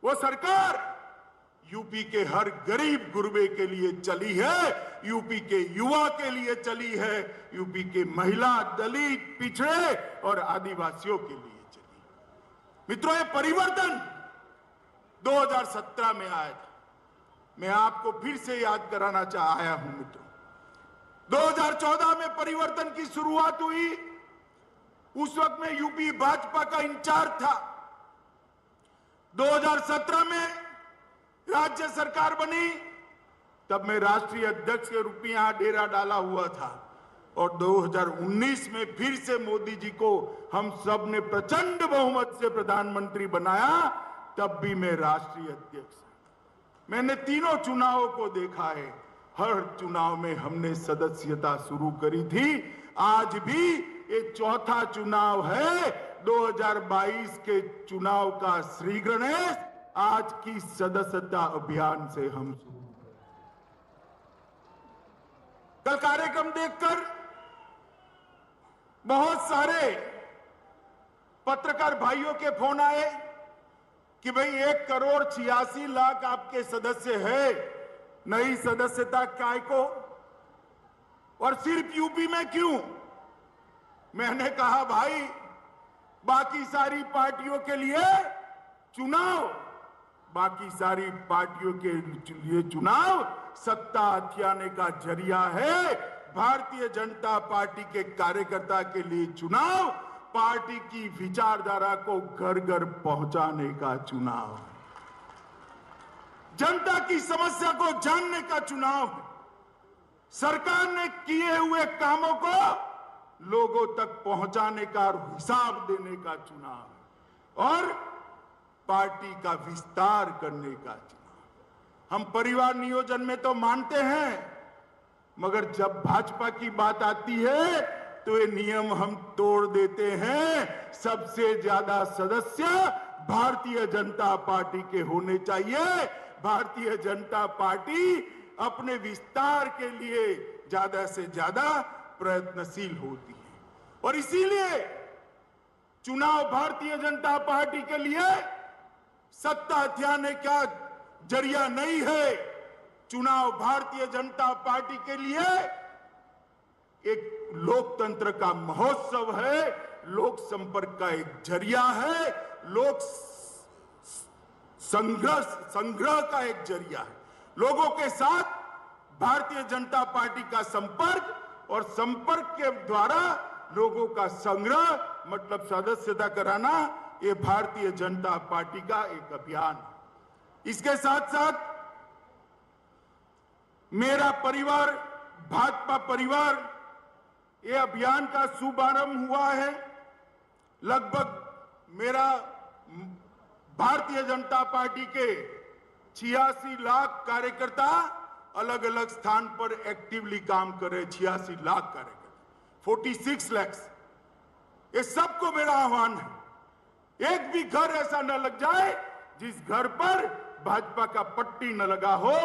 वो सरकार यूपी के हर गरीब गुरबे के लिए चली है, यूपी के युवा के लिए चली है, यूपी के महिला, दलित, पिछड़े और आदिवासियों के लिए चली। मित्रों, ये परिवर्तन 2017 में आया था। मैं आपको फिर से याद कराना आया हूं मित्रों। 2014 में परिवर्तन की शुरुआत हुई। उस वक्त में यूपी भाजपा का इंचार्ज था। 2017 में राज्य सरकार बनी, तब मैं राष्ट्रीय अध्यक्ष के रूप में यहां डेरा डाला हुआ था। और 2019 में फिर से मोदी जी को हम सब ने प्रचंड बहुमत से प्रधानमंत्री बनाया, तब भी मैं राष्ट्रीय अध्यक्ष। मैंने तीनों चुनावों को देखा है। हर चुनाव में हमने सदस्यता शुरू करी थी। आज भी ये चौथा चुनाव है। 2022 के चुनाव का श्री गणेश आज की सदस्यता अभियान से हम शुरू करें। कल कार्यक्रम देखकर बहुत सारे पत्रकार भाइयों के फोन आए कि भाई 1,86,00,000 आपके सदस्य है, नई सदस्यता काय को, और सिर्फ यूपी में क्यों? मैंने कहा भाई, बाकी सारी पार्टियों के लिए चुनाव, बाकी सारी पार्टियों के लिए चुनाव सत्ता हथियाने का जरिया है। भारतीय जनता पार्टी के कार्यकर्ता के लिए चुनाव पार्टी की विचारधारा को घर घर पहुंचाने का चुनाव, जनता की समस्या को जानने का चुनाव, सरकार ने किए हुए कामों को लोगों तक पहुंचाने का और हिसाब देने का चुनाव, और पार्टी का विस्तार करने का चुनाव। हम परिवार नियोजन में तो मानते हैं, मगर जब भाजपा की बात आती है तो ये नियम हम तोड़ देते हैं। सबसे ज्यादा सदस्य भारतीय जनता पार्टी के होने चाहिए। भारतीय जनता पार्टी अपने विस्तार के लिए ज्यादा से ज्यादा प्रयत्नशील होती है, और इसीलिए चुनाव भारतीय जनता पार्टी के लिए सत्ता हथियाने का जरिया नहीं है। चुनाव भारतीय जनता पार्टी के लिए एक लोकतंत्र का महोत्सव है, लोक संपर्क का एक जरिया है, लोक संग्रह का एक जरिया है। लोगों के साथ भारतीय जनता पार्टी का संपर्क, और संपर्क के द्वारा लोगों का संग्रह, मतलब सदस्यता कराना, ये भारतीय जनता पार्टी का एक अभियान है। इसके साथ साथ मेरा परिवार, भाजपा परिवार, ये अभियान का शुभारंभ हुआ है। लगभग मेरा भारतीय जनता पार्टी के 86 लाख कार्यकर्ता अलग अलग स्थान पर एक्टिवली काम कर रहे। 86 लाख कार्यकर्ता, 46 लाख। ये सबको मेरा आह्वान है, एक भी घर ऐसा न लग जाए जिस घर पर भाजपा का पट्टी न लगा हो।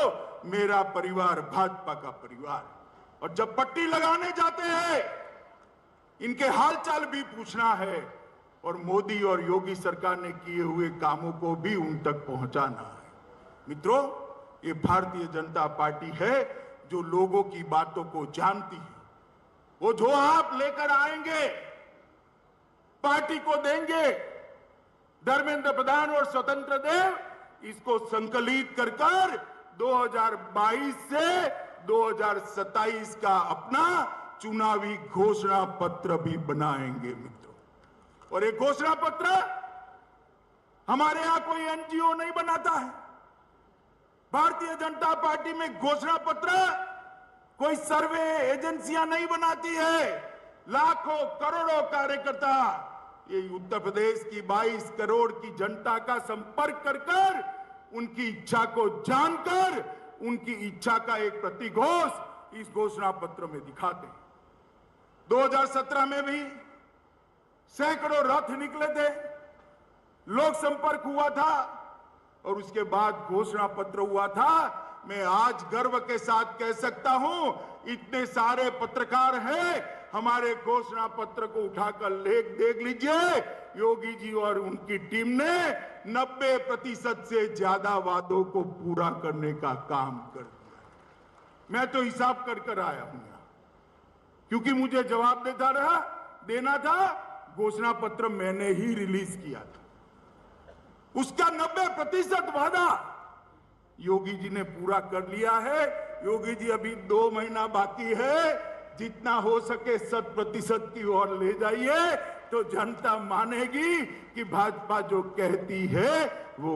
मेरा परिवार भाजपा का परिवार, और जब पट्टी लगाने जाते हैं इनके हालचाल भी पूछना है, और मोदी और योगी सरकार ने किए हुए कामों को भी उन तक पहुंचाना है। मित्रों, ये भारतीय जनता पार्टी है जो लोगों की बातों को जानती है। वो जो आप लेकर आएंगे, पार्टी को देंगे। धर्मेंद्र प्रधान और स्वतंत्र देव इसको संकलित कर 2022 से 2027 का अपना चुनावी घोषणा पत्र भी बनाएंगे मित्रों। और एक घोषणा पत्र हमारे यहां कोई एनजीओ नहीं बनाता है। भारतीय जनता पार्टी में घोषणा पत्र कोई सर्वे एजेंसियां नहीं बनाती है। लाखों करोड़ों कार्यकर्ता ये उत्तर प्रदेश की 22 करोड़ की जनता का संपर्क कर उनकी इच्छा को जानकर उनकी इच्छा का एक प्रतिघोष इस घोषणा पत्र में दिखाते हैं। 2017 में भी सैकड़ों रथ निकले थे, लोक संपर्क हुआ था, और उसके बाद घोषणा पत्र हुआ था। मैं आज गर्व के साथ कह सकता हूं, इतने सारे पत्रकार हैं, हमारे घोषणा पत्र को उठाकर देख लीजिए, योगी जी और उनकी टीम ने 90% से ज्यादा वादों को पूरा करने का काम कर दिया। मैं तो हिसाब कर आया हूं यहां, क्योंकि मुझे जवाब देना था। घोषणा पत्र मैंने ही रिलीज किया था, उसका 90% वादा योगी जी ने पूरा कर लिया है। योगी जी अभी 2 महीना बाकी है, जितना हो सके 100% की ओर ले जाइए, तो जनता मानेगी कि भाजपा जो कहती है वो